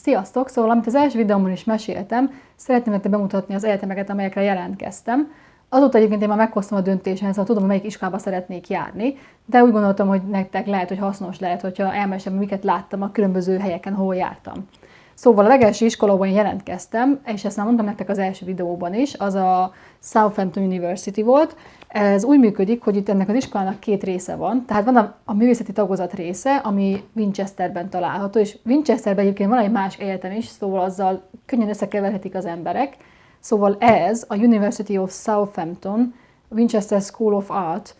Sziasztok! Szóval, amit az első videómban is meséltem, szeretném nektek bemutatni az egyetemeket, amelyekre jelentkeztem. Azóta egyébként én már meghoztam a döntésemet, szóval tudom, hogy melyik iskolába szeretnék járni, de úgy gondoltam, hogy nektek lehet, hogy hasznos lehet, hogyha elmesélem, miket láttam a különböző helyeken, ahol jártam. Szóval a legelső iskola, ahol én jelentkeztem, és ezt már mondtam nektek az első videóban is, az a Southampton University volt. Ez úgy működik, hogy itt ennek az iskolának két része van. Tehát van a művészeti tagozat része, ami Winchesterben található, és Winchesterben egyébként van egy másik egyetem is, szóval azzal könnyen összekeverhetik az emberek. Szóval ez a University of Southampton, Winchester School of Art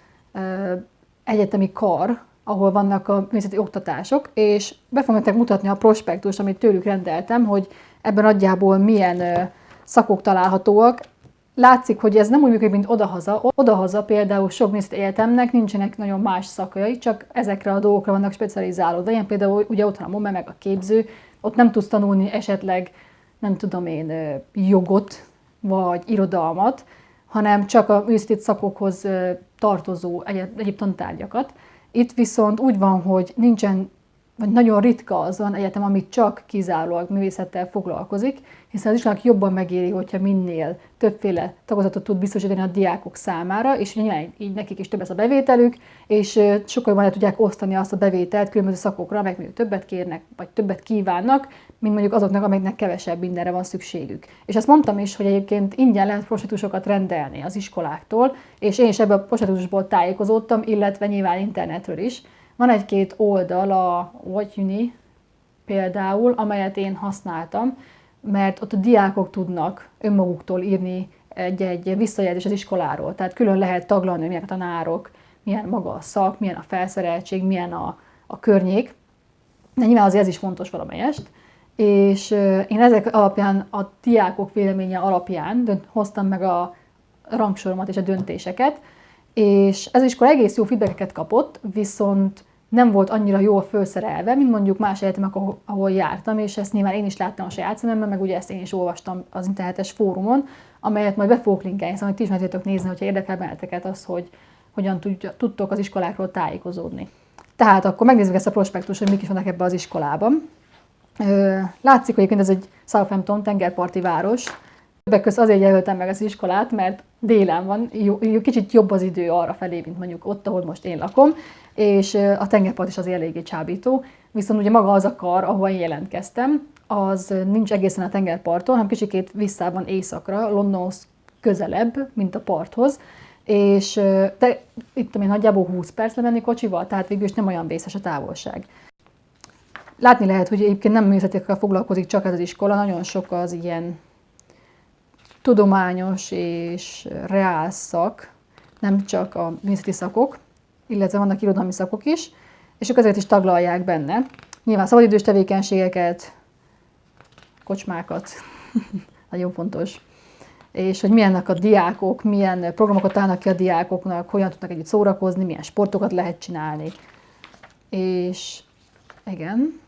egyetemi kar, ahol vannak a művészeti oktatások, és be fogom nektek mutatni a prospektust, amit tőlük rendeltem, hogy ebben nagyjából milyen szakok találhatóak. Látszik, hogy ez nem úgy működik, mint odahaza. Odahaza például sok művészeti egyetemnek nincsenek nagyon más szakjai, csak ezekre a dolgokra vannak specializálódva. Ilyen például ugye ott van a MOME, meg a képző, ott nem tudsz tanulni esetleg, nem tudom én, jogot, vagy irodalmat, hanem csak a művészeti szakokhoz tartozó egyéb tantárgyakat. Itt viszont úgy van, hogy nincsen, vagy nagyon ritka az van egyetem, amit csak kizárólag művészettel foglalkozik, hiszen az iskolának jobban megéri, hogyha minél többféle tagozatot tud biztosítani a diákok számára, és így nekik is több lesz a bevételük, és sokkal jobban le tudják osztani azt a bevételt különböző szakokra, amelyek még többet kérnek, vagy többet kívánnak, mint mondjuk azoknak, amelyeknek kevesebb mindenre van szükségük. És azt mondtam is, hogy egyébként ingyen lehet prospektusokat rendelni az iskoláktól, és én is ebből a prospektusból tájékozódtam, illetve nyilván internetről is. Van egy-két oldal, a What Uni például, amelyet én használtam, mert ott a diákok tudnak önmaguktól írni egy visszajelzést az iskoláról. Tehát külön lehet taglalni, hogy milyen a tanárok, milyen maga a szak, milyen a felszereltség, milyen a környék. De nyilván azért ez is fontos valamelyest. És én ezek alapján, a diákok véleménye alapján hoztam meg a rangsoromat és a döntéseket, és ez az iskola egész jó feedbackeket kapott, viszont nem volt annyira jól felszerelve, mint mondjuk más egyetemek, ahol jártam, és ezt nyilván én is láttam a saját szememben, meg ugye ezt én is olvastam az internetes fórumon, amelyet majd be fogok linkelni, szóval ti is meg tudjátok nézni, hogyha érdekel benneteket az, hogy hogyan tudtok az iskolákról tájékozódni. Tehát akkor megnézzük ezt a prospektust, hogy mik is vannak ebben az iskolában. Látszik, hogy egyébként ez egy Southampton tengerparti város. Többek között azért jelöltem meg az iskolát, mert délen van, kicsit jobb az idő arra felé, mint mondjuk ott, ahol most én lakom, és a tengerpart is azért eléggé csábító. Viszont ugye maga az a kar, ahol én jelentkeztem, az nincs egészen a tengerparton, hanem kicsikét visszább van északra, Londonhoz közelebb, mint a parthoz. És de itt tudom én, nagyjából 20 perc lemenni kocsival, tehát végül is nem olyan vészes a távolság. Látni lehet, hogy egyébként nem művészetekkel foglalkozik csak ez az iskola, nagyon sok az ilyen tudományos és reál szak, nem csak a művészeti szakok, illetve vannak irodalmi szakok is, és ők ezért is taglalják benne. Nyilván szabadidős tevékenységeket, kocsmákat, nagyon fontos. És hogy milyennek a diákok, milyen programokat állnak ki a diákoknak, hogyan tudnak együtt szórakozni, milyen sportokat lehet csinálni. És igen,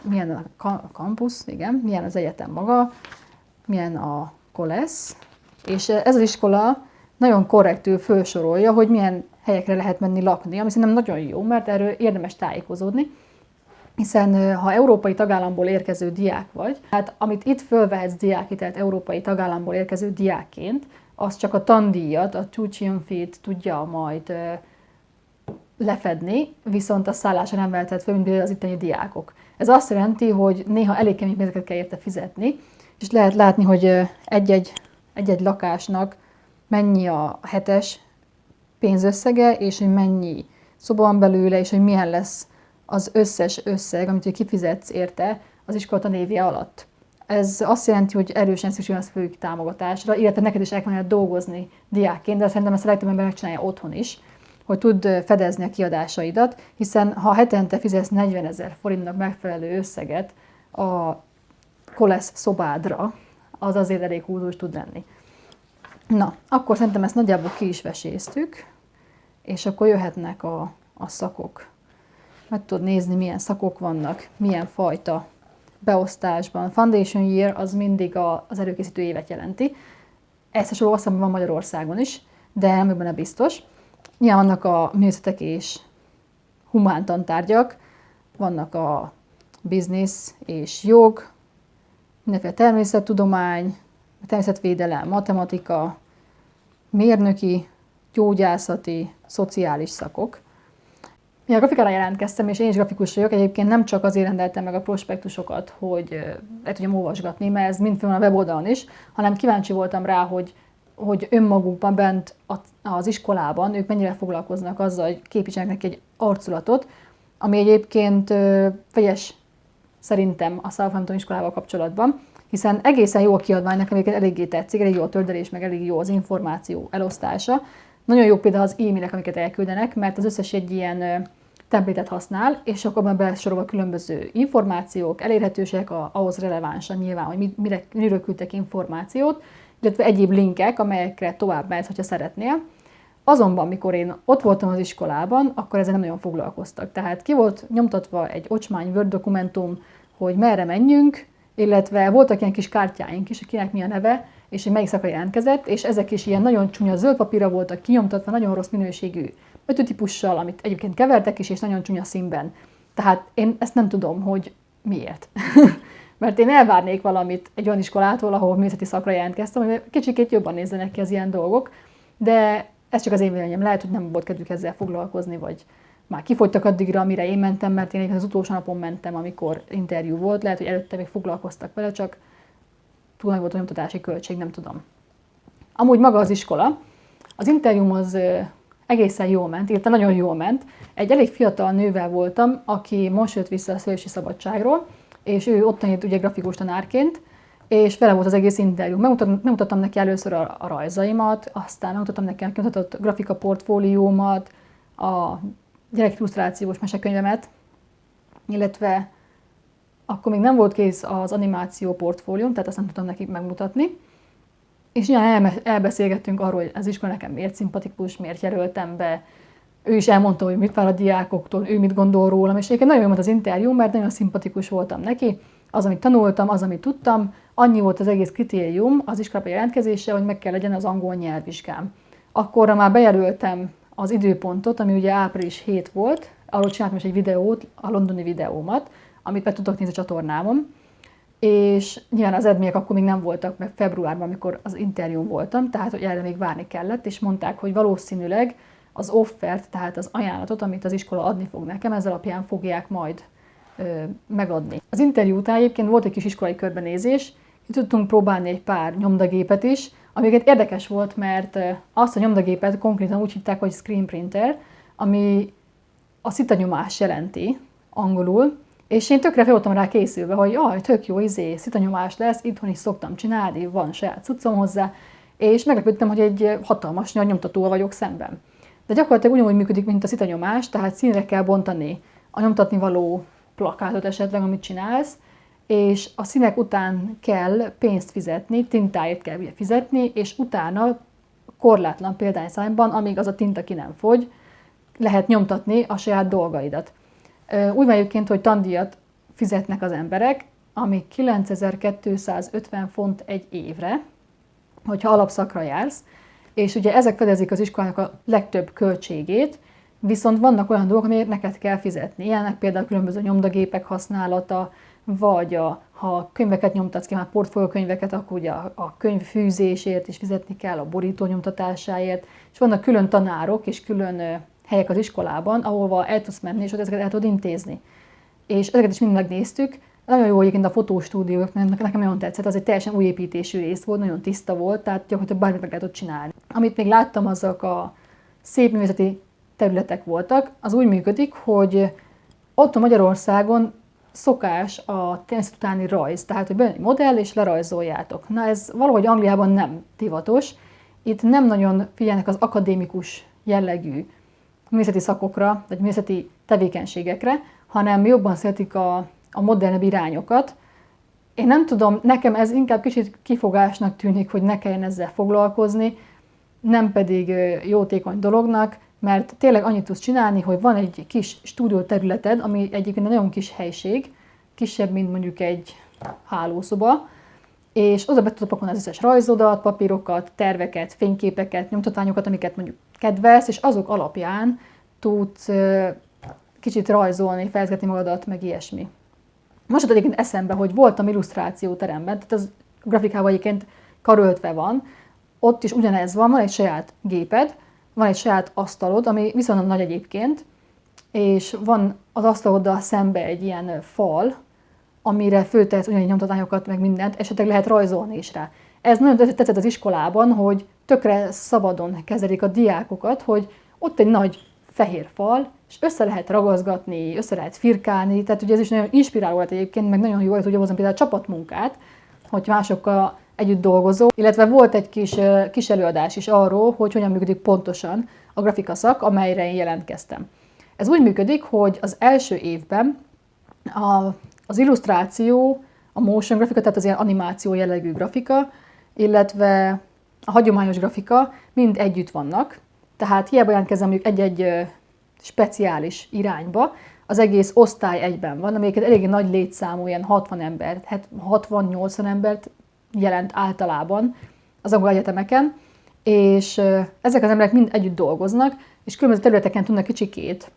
milyen a kampusz, igen, milyen az egyetem maga, milyen a kolesz. És ez az iskola nagyon korrektül felsorolja, hogy milyen helyekre lehet menni lakni, ami szerintem nagyon jó, mert erről érdemes tájékozódni. Hiszen ha európai tagállamból érkező diák vagy, hát amit itt fölvehetsz diákhitelt európai tagállamból érkező diákként, az csak a tandíjat, a tuition fee-t tudja majd lefedni, viszont a szállásra nem veheted föl, mint például az itteni diákok. Ez azt jelenti, hogy néha elég kemény pénzeket kell érte fizetni, és lehet látni, hogy egy-egy lakásnak mennyi a hetes pénzösszege, és hogy mennyi szoba van belőle, és hogy milyen lesz az összes összeg, amit kifizetsz érte az iskola tanévje alatt. Ez azt jelenti, hogy erősen szükség van a fői támogatásra, illetve neked is el kellene dolgozni diákként, de szerintem ezt a legtöbb ember megcsinálja otthon is, hogy tud fedezni a kiadásaidat, hiszen ha hetente fizetsz 40 000 forintnak megfelelő összeget a kolesz szobádra, az azért elég húzós tud lenni. Na, akkor szerintem ezt nagyjából ki is veséztük, és akkor jöhetnek a szakok. Meg tudod nézni, milyen szakok vannak, milyen fajta beosztásban. Foundation year az mindig az előkészítő évet jelenti. Ezt hasonló azt hiszem, van Magyarországon is, de nem vagyok benne biztos. Nyilván vannak a művészetek és humántantárgyak, vannak a biznisz és jog, mindenféle természettudomány, természetvédelem, matematika, mérnöki, gyógyászati, szociális szakok. Én a grafikára jelentkeztem, és én is grafikus vagyok, egyébként nem csak azért rendeltem meg a prospektusokat, hogy el tudjam olvasgatni, mert ez mind fönn van a weboldalon is, hanem kíváncsi voltam rá, hogy önmagukban bent az iskolában ők mennyire foglalkoznak azzal, hogy képítsenek neki egy arculatot, ami egyébként vegyes szerintem a Southampton iskolával kapcsolatban, hiszen egészen jó a kiadvány, nekem eléggé tetszik, elég jó a töldelés, meg elég jó az információ elosztása. Nagyon jó például az e-mailek, amiket elküldenek, mert az összes egy ilyen templatet használ, és akkor abban besorolva különböző információk, elérhetőségek ahhoz relevánsan nyilván, hogy miről küldtek információt, illetve egyéb linkek, amelyekre tovább mehetsz, hogyha szeretnél. Azonban, mikor én ott voltam az iskolában, akkor ezzel nem nagyon foglalkoztak. Tehát ki volt nyomtatva egy ocsmány Word dokumentum, hogy merre menjünk, illetve voltak ilyen kis kártyáink is, kinek mi a neve, és hogy melyik szakra jelentkezett, és ezek is ilyen nagyon csúnya zöld papírra voltak kinyomtatva, nagyon rossz minőségű ötőtípussal, amit egyébként kevertek is, és nagyon csúnya színben. Tehát én ezt nem tudom, hogy miért. Mert én elvárnék valamit egy olyan iskolától, ahol művészeti szakra jelentkeztem, hogy kicsikét jobban nézzenek ki az ilyen dolgok, de ez csak az én véleményem. Lehet, hogy nem volt kedvük ezzel foglalkozni, vagy már kifogytak addigra, amire én mentem, mert én az utolsó napon mentem, amikor interjú volt. Lehet, hogy előtte még foglalkoztak vele, csak túl nagy volt a nyomtatási költség, nem tudom. Amúgy maga az iskola, az interjúm az egészen jól ment, illetve nagyon jól ment. Egy elég fiatal nővel voltam, aki most jött vissza a szülési szabadságról, és ő ott tanít ugye grafikus tanárként, és vele volt az egész interjú. Megmutattam neki először a rajzaimat, aztán megmutattam neki a kimutatott grafika portfóliómat, a gyerekillusztrációs mesekönyvemet, illetve akkor még nem volt kész az animáció portfólióm, tehát azt nem tudtam neki megmutatni. És nyilván elbeszélgettünk arról, hogy az iskola nekem miért szimpatikus, miért jelöltem be. Ő is elmondta, hogy mit vár a diákoktól, ő mit gondol rólam, és egyébként nagyon jó volt az interjú, mert nagyon szimpatikus voltam neki. Az, amit tanultam, az, amit tudtam, annyi volt az egész kritérium az iskolába jelentkezése, hogy meg kell legyen az angol nyelvvizsgám. Akkorra már bejelöltem az időpontot, ami ugye április 7 volt, arról csináltam is egy videót, a londoni videómat, amit meg tudok nézni a csatornámon, és nyilván az eredmények akkor még nem voltak, meg februárban, amikor az interjún voltam, tehát hogy erre még várni kellett, és mondták, hogy valószínűleg az offert, tehát az ajánlatot, amit az iskola adni fog nekem, ez alapján fogják majd megadni. Az interjú után egyébként volt egy kis iskolai körbenézés, ki tudtunk próbálni egy pár nyomdagépet is, amiket érdekes volt, mert azt a nyomdagépet konkrétan úgy hívták, hogy screen printer, ami a szitanyomás jelenti angolul, és én tökre fel voltam rá készülve, hogy jaj, tök jó, szitanyomás lesz, itthon is szoktam csinálni, van saját cuccom hozzá, és meglepődtem, hogy egy hatalmas nagy nyomtatóval vagyok szemben. De gyakorlatilag ugyanúgy működik, mint a szitanyomás, tehát színre kell bontani a nyomtatni való plakátot esetleg, amit csinálsz, és a színek után kell pénzt fizetni, tintáért kell fizetni, és utána korlátlan példányszámban, amíg az a tinta ki nem fogy, lehet nyomtatni a saját dolgaidat. Úgy van egyébként, hogy tandíjat fizetnek az emberek, ami 9250 font egy évre, hogyha alapszakra jársz, és ugye ezek fedezik az iskolának a legtöbb költségét, viszont vannak olyan dolgok, amelyek neked kell fizetni. Ilyenek például különböző nyomdagépek használata, vagy ha könyveket nyomtatsz ki, már portfóliókönyveket, akkor ugye a könyv fűzésért is fizetni kell, a borító nyomtatásáért, és vannak külön tanárok és külön helyek az iskolában, ahova el tudsz menni, és ott ezeket el tudod intézni. És ezeket is mind megnéztük. Nagyon jó egyébként a fotostúdió, nekem nagyon tetszett, az egy teljesen új építésű rész volt, nagyon tiszta volt, tehát gyakorlatilag bármit meg lehetett csinálni. Amit még láttam, azok a szép művészeti területek voltak, az úgy működik, hogy ott Magyarországon szokás a természet utáni rajz, tehát hogy bejön egy modell és lerajzoljátok. Na ez valahogy Angliában nem divatos, itt nem nagyon figyelnek az akadémikus jellegű művészeti szakokra, vagy művészeti tevékenységekre, hanem jobban szeretik a modernebb irányokat. Én nem tudom, nekem ez inkább kicsit kifogásnak tűnik, hogy ne kelljen ezzel foglalkozni, nem pedig jótékony dolognak, mert tényleg annyit tudsz csinálni, hogy van egy kis stúdióterületed, ami egyébként nagyon kis helység, kisebb, mint mondjuk egy hálószoba, és oda be tudod pakolni az összes rajzodat, papírokat, terveket, fényképeket, nyomtatványokat, amiket mondjuk kedvelsz, és azok alapján tudsz kicsit rajzolni, fejezgetni magadat, meg ilyesmi. Most jutott egyébként eszembe, hogy voltam illusztrációteremben, tehát az grafikával egyébként karöltve van, ott is ugyanez van egy saját géped, van egy saját asztalod, ami viszonylag nagy egyébként, és van az asztaloddal szembe egy ilyen fal, amire föltehetsz ugyanilyen nyomtatványokat, meg mindent, esetleg lehet rajzolni is rá. Ez nagyon tetszett az iskolában, hogy tökre szabadon kezelik a diákokat, hogy ott egy nagy fehér fal, és össze lehet ragaszgatni, össze lehet firkálni, tehát ugye ez is nagyon inspiráló volt egyébként, meg nagyon jól tudja hozni például a csapatmunkát, hogy másokkal együtt dolgozó, illetve volt egy kis előadás is arról, hogy hogyan működik pontosan a grafikaszak, amelyre én jelentkeztem. Ez úgy működik, hogy az első évben az illusztráció, a motion grafika, tehát az ilyen animáció jellegű grafika, illetve a hagyományos grafika mind együtt vannak. Tehát hiába jelentkezem mondjuk egy-egy speciális irányba, az egész osztály egyben van, amelyeket eléggé nagy létszámú, ilyen 60 embert, 60-80 embert jelent általában az angol egyetemeken, és ezek az emberek mind együtt dolgoznak, és különböző területeken tudnak kicsikét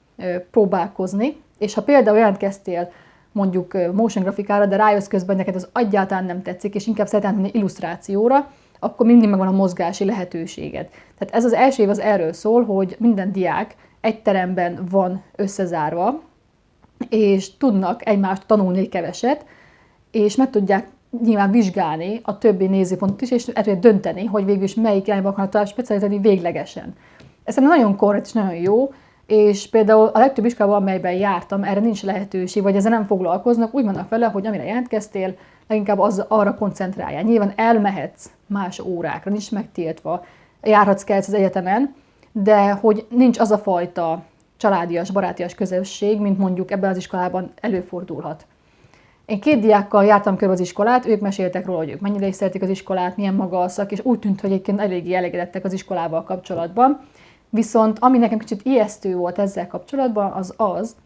próbálkozni, és ha például jelentkeztél mondjuk motion grafikára, de rájössz közben, neked az egyáltalán nem tetszik, és inkább szeretnél menni illusztrációra, akkor mindig megvan a mozgási lehetőséged. Tehát ez az első év az erről szól, hogy minden diák egy teremben van összezárva, és tudnak egymást tanulni keveset, és meg tudják nyilván vizsgálni a többi nézőpontot is, és el tudják dönteni, hogy végül is melyik irányba akarnak specializálni véglegesen. Ez nagyon korrekt és nagyon jó, és például a legtöbb iskolában, amelyben jártam, erre nincs lehetőség, vagy ezzel nem foglalkoznak, úgy vannak vele, hogy amire jelentkeztél, leginkább arra koncentráljál. Nyilván elmehetsz más órákra, nincs megtiltva, járhatsz, kelsz az egyetemen, de hogy nincs az a fajta családias, barátias közösség, mint mondjuk ebben az iskolában előfordulhat. Én 2 diákkal jártam körbe az iskolát, ők meséltek róla, hogy ők mennyire is szeretik az iskolát, milyen maga a szak, és úgy tűnt, hogy egyébként eléggé elégedettek az iskolával kapcsolatban. Viszont ami nekem kicsit ijesztő volt ezzel kapcsolatban, az,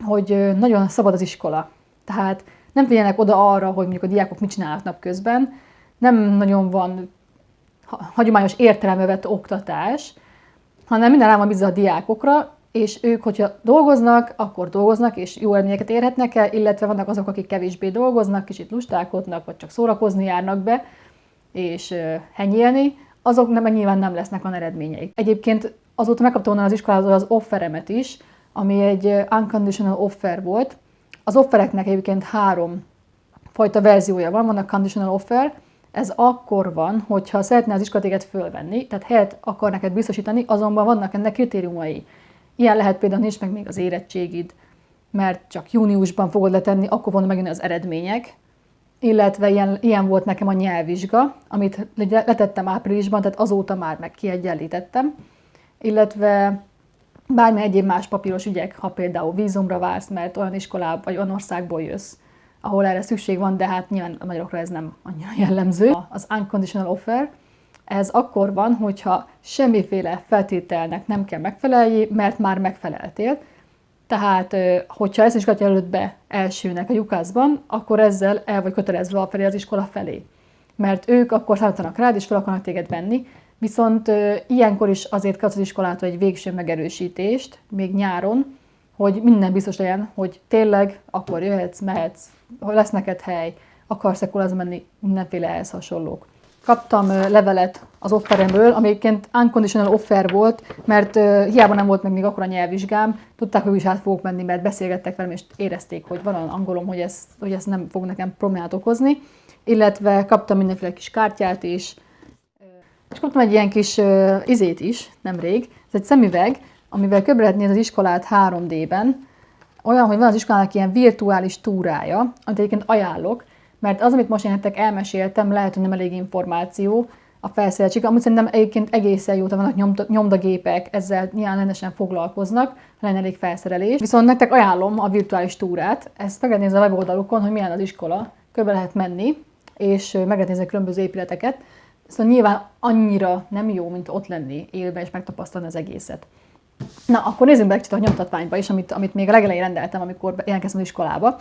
hogy nagyon szabad az iskola. Tehát nem figyelnek oda arra, hogy mondjuk a diákok mit csinálnak napközben, nem nagyon van hagyományos értelembe vett oktatás, hanem minden rá van bízva a diákokra, és ők, hogyha dolgoznak, akkor dolgoznak, és jó eredményeket érhetnek el, illetve vannak azok, akik kevésbé dolgoznak, kicsit lustálkodnak, vagy csak szórakozni járnak be, és henyélni, azok nyilván nem lesznek olyan eredményeik. Egyébként azóta megkaptam onnan az iskolától az offeremet is, ami egy unconditional offer volt. Az offereknek egyébként 3 fajta verziója van, vannak conditional offer, ez akkor van, hogyha szeretné az iskolatéget fölvenni, tehát helyet akar neked biztosítani, azonban vannak ennek kritériumai. Ilyen lehet például, nincs meg még az érettségid, mert csak júniusban fogod letenni, akkor vannak megjönni az eredmények, illetve ilyen volt nekem a nyelvvizsga, amit letettem áprilisban, tehát azóta már meg kiegyenlítettem, illetve bármilyen egyéb más papíros ügyek, ha például vízumra vársz, mert olyan iskolába vagy olyan országból jössz, ahol erre szükség van, de hát nyilván a magyarokra ez nem annyira jellemző. Az unconditional offer, ez akkor van, hogyha semmiféle feltételnek nem kell megfelelni, mert már megfeleltél. Tehát, hogyha ezt is jelölt be elsőnek a lyukászban, akkor ezzel el vagy kötelezve afelé az iskola felé. Mert ők akkor számítanak rád, és fel akarnak téged venni. Viszont ilyenkor is azért kapsz az iskolától egy végső megerősítést, még nyáron, hogy minden biztos legyen, hogy tényleg akkor jöhetsz, mehetsz, lesz neked hely, akarsz akkor menni, mindenféle ehhez hasonlók. Kaptam levelet az offeremből, ami egyébként unconditional offer volt, mert hiába nem volt meg még akkor a nyelvvizsgám, tudták, hogy is át fogok menni, mert beszélgettek velem, és érezték, hogy van olyan angolom, hogy ez nem fog nekem problémát okozni. Illetve kaptam mindenféle kis kártyát is, és kaptam egy ilyen kis izét is, nemrég. Ez egy szemüveg, amivel körbe lehet nézni az iskolát 3D-ben. Olyan, hogy van az iskolának ilyen virtuális túrája, amit egyébként ajánlok, mert az, amit most én nektek elmeséltem, lehet, hogy nem elég információ a felszereltség. Amúgy szerintem egyébként egészen jó, vannak nyomdagépek, ezzel nyilván rendesen foglalkoznak, ha lenne elég felszerelés. Viszont nektek ajánlom a virtuális túrát, ezt meg lehet nézni a weboldalukon, hogy milyen az iskola, körbe lehet menni, és meg lehet nézni a különböző épületeket. Szóval nyilván annyira nem jó, mint ott lenni élőben és megtapasztalni az egészet. Na, akkor nézzünk be egy a nyomtatványba is, amit még a legelején rendeltem, amikor jelentkeztem az iskolába.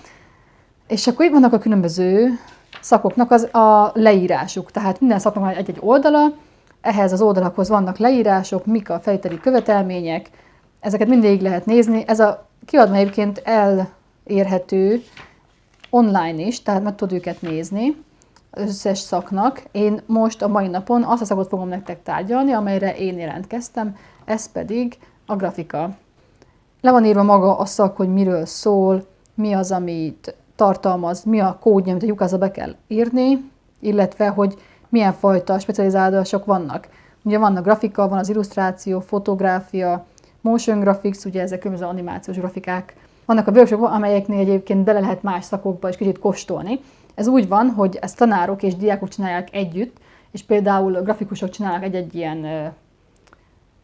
És akkor itt vannak a különböző szakoknak a leírásuk. Tehát minden szaknak van egy-egy oldala, ehhez az oldalakhoz vannak leírások, mik a felvételi követelmények, ezeket mindig lehet nézni. Ez a kiadvány egyébként elérhető online is, tehát meg tudod őket nézni, az összes szaknak. Én most a mai napon azt a szakot fogom nektek tárgyalni, amelyre én jelentkeztem, ez pedig a grafika. Le van írva maga a szak, hogy miről szól, mi az, amit tartalmaz, mi a kódja, amit a lyukázba be kell írni, illetve hogy milyen fajta specializálások vannak. Ugye van a grafika, van az illusztráció, fotográfia, motion graphics, ugye ezek különböző animációs grafikák. Vannak a workshopok, amelyeknél egyébként bele lehet más szakokba is kicsit kóstolni. Ez úgy van, hogy ezt tanárok és diákok csinálják együtt, és például a grafikusok csinálnak egy-egy ilyen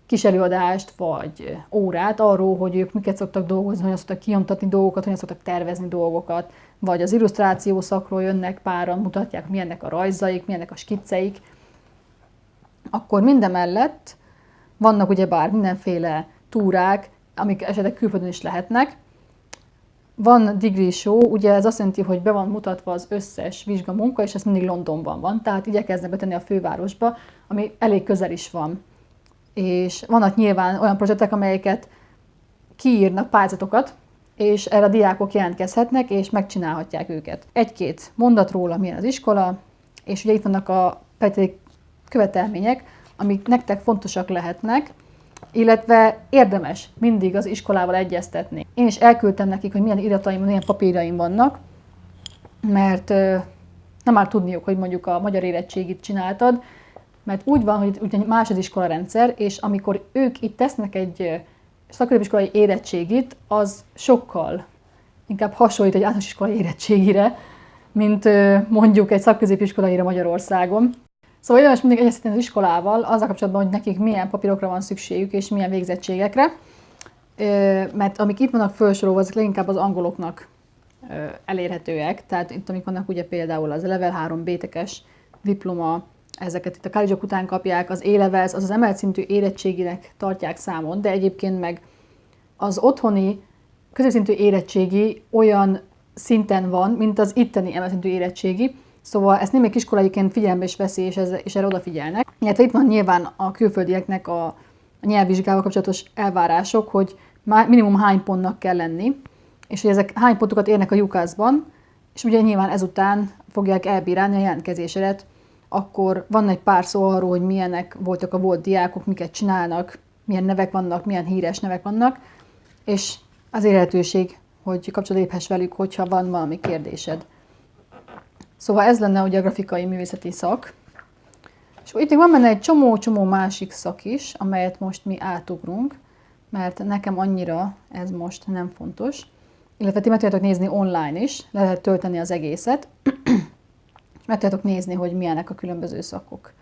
kis előadást vagy órát arról, hogy ők miket szoktak dolgozni, hogyan szoktak kinyomtatni dolgokat, hogyan szoktak tervezni dolgokat, vagy az illusztráció szakról jönnek páran, mutatják, milyennek a rajzaik, milyennek a skicceik. Akkor mindemellett vannak ugyebár mindenféle túrák, amik esetleg külföldön is lehetnek. Van degree show, ugye ez azt jelenti, hogy be van mutatva az összes vizsgamunka, és ez mindig Londonban van, tehát igyekeznek betenni a fővárosba, ami elég közel is van. És vannak nyilván olyan projektek, amelyeket kiírnak pályázatokat, és erre a diákok jelentkezhetnek, és megcsinálhatják őket. Egy-két mondat róla, milyen az iskola, és ugye itt vannak a követelmények, amik nektek fontosak lehetnek, illetve érdemes mindig az iskolával egyeztetni. Én is elküldtem nekik, hogy milyen irataim, milyen papírjaim vannak, mert nem áll tudniuk, hogy mondjuk a magyar érettségit csináltad, mert úgy van, hogy ugye más az iskolarendszer, és amikor ők itt tesznek egy szakközépiskolai érettségit, az sokkal inkább hasonlít egy általános iskolai érettségire, mint mondjuk egy szakközépiskolaira Magyarországon. Szóval érdemes mindig egyeztetni az iskolával azzal kapcsolatban, hogy nekik milyen papírokra van szükségük és milyen végzettségekre, mert amik itt vannak felsorolva, azok leginkább az angoloknak elérhetőek. Tehát itt amik vannak ugye például az Level 3 BTEK-es diploma, ezeket itt a college-ok után kapják, az A-levels, az emelt szintű érettséginek tartják számon, de egyébként meg az otthoni középszintű érettségi olyan szinten van, mint az itteni emelt szintű érettségi, szóval ezt némelyik iskolaiként figyelembe is veszi, és erre odafigyelnek. Illetve itt van nyilván a külföldieknek a nyelvvizsgával kapcsolatos elvárások, hogy minimum hány pontnak kell lenni, és hogy ezek hány pontokat érnek a UCAS-ban, és ugye nyilván ezután fogják elbírálni a jelentkezésedet. Akkor van egy pár szó arról, hogy milyenek voltak a volt diákok, miket csinálnak, milyen nevek vannak, milyen híres nevek vannak, és az lehetőség, hogy kapcsolatba léphess velük, hogyha van valami kérdésed. Szóval ez lenne ugye a grafikai művészeti szak. És itt van benne egy csomó másik szak is, amelyet most mi átugrunk, mert nekem annyira ez most nem fontos. Illetve ti meg tudjátok nézni online is, le lehet tölteni az egészet, meg tudjátok nézni, hogy milyenek a különböző szakok.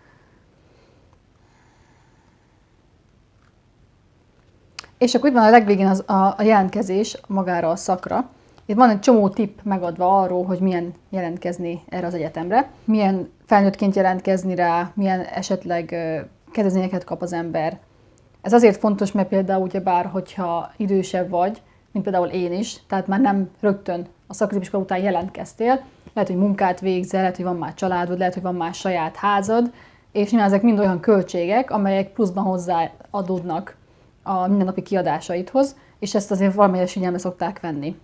És akkor itt van a legvégén a jelentkezés magára a szakra. Itt van egy csomó tipp megadva arról, hogy milyen jelentkezni erre az egyetemre, milyen felnőttként jelentkezni rá, milyen esetleg kedvezményeket kap az ember. Ez azért fontos, mert például ugyebár, hogyha idősebb vagy, mint például én is, tehát már nem rögtön a szakközépiskola után jelentkeztél, lehet, hogy munkát végzel, lehet, hogy van már családod, lehet, hogy van már saját házad, és nyilván ezek mind olyan költségek, amelyek pluszban hozzáadódnak a mindennapi kiadásaidhoz, és ezt azért valamelyes figyelme szokták venni.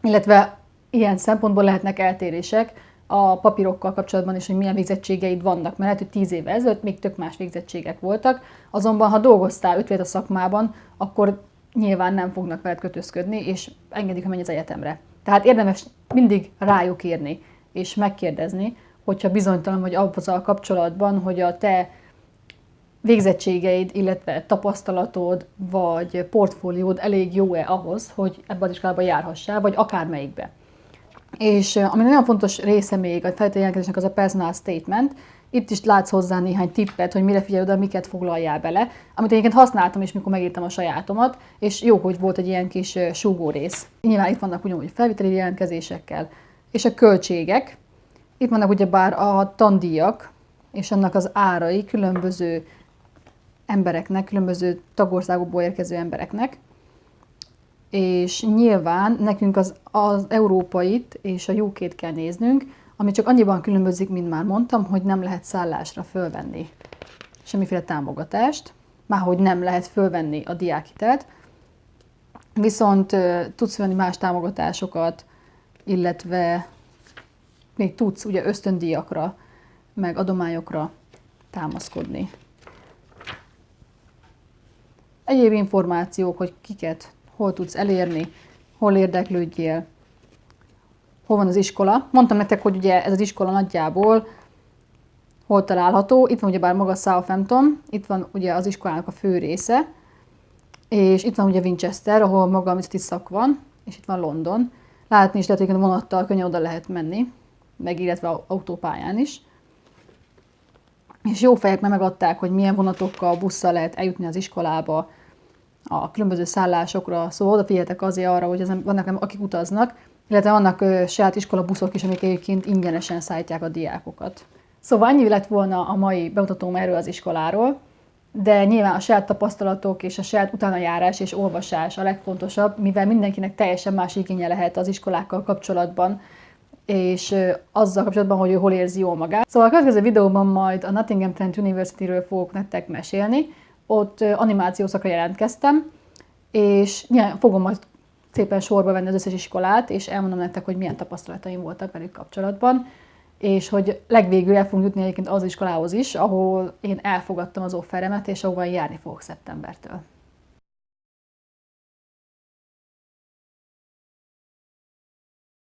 Illetve ilyen szempontból lehetnek eltérések a papírokkal kapcsolatban is, hogy milyen végzettségeid vannak, mert lehet, hogy 10 évvel ezelőtt még tök más végzettségek voltak, azonban ha dolgoztál 5 évet a szakmában, akkor nyilván nem fognak veled kötözködni, és engedik, hogy menj az egyetemre. Tehát érdemes mindig rájuk írni, és megkérdezni, hogyha bizonytalan vagy azzal kapcsolatban, hogy a te végzettségeid, illetve tapasztalatod, vagy portfóliód elég jó-e ahhoz, hogy ebbe az iskolába járhassál, vagy akármelyikbe. És ami nagyon fontos része még a feltételjelentkezésnek, az a personal statement. Itt is látsz hozzá néhány tippet, hogy mire figyelj oda, miket foglaljál bele, amit egyébként használtam is, mikor megírtam a sajátomat, és jó, hogy volt egy ilyen kis súgó rész. Nyilván itt vannak ugyanúgy felvételi jelentkezésekkel, és a költségek. Itt vannak ugyebár a tandíjak, és annak az árai különböző embereknek, különböző tagországokból érkező embereknek. És nyilván nekünk az európait és a UK-t kell néznünk, ami csak annyiban különbözik, mint már mondtam, hogy nem lehet szállásra fölvenni semmiféle támogatást, márhogy nem lehet fölvenni a diákhitelt, viszont tudsz venni más támogatásokat, illetve még tudsz ugye ösztöndíjakra, meg adományokra támaszkodni. Egyéb információk, hogy kiket, hol tudsz elérni, hol érdeklődjél, hol van az iskola. Mondtam nektek, hogy ugye ez az iskola nagyjából hol található. Itt van ugyebár maga Southampton, itt van ugye az iskolának a fő része, és itt van ugye Winchester, ahol maga a művészeti szak van, és itt van London. Látni is lehet, hogy vonattal könnyen oda lehet menni, meg illetve autópályán is. És jó fejek megadták, hogy milyen vonatokkal, busszal lehet eljutni az iskolába, a különböző szállásokra, szóval odafigyeljetek azért arra, hogy vannak akik utaznak, illetve vannak saját iskola buszok is, amik egyébként ingyenesen szállítják a diákokat. Szóval ennyi lett volna a mai bemutatóm erről az iskoláról, de nyilván a saját tapasztalatok és a saját utánajárás és olvasás a legfontosabb, mivel mindenkinek teljesen más igénye lehet az iskolákkal kapcsolatban, és azzal kapcsolatban, hogy ő hol érzi jól magát. Szóval a következő videóban majd a Nottingham Trent University-ről fogok nektek mesélni. Ott animációszakra jelentkeztem, és fogom majd szépen sorba venni az összes iskolát, és elmondom nektek, hogy milyen tapasztalataim voltak velük kapcsolatban, és hogy legvégül el fogunk jutni egyébként az iskolához is, ahol én elfogadtam az offeremet, és ahova járni fogok szeptembertől.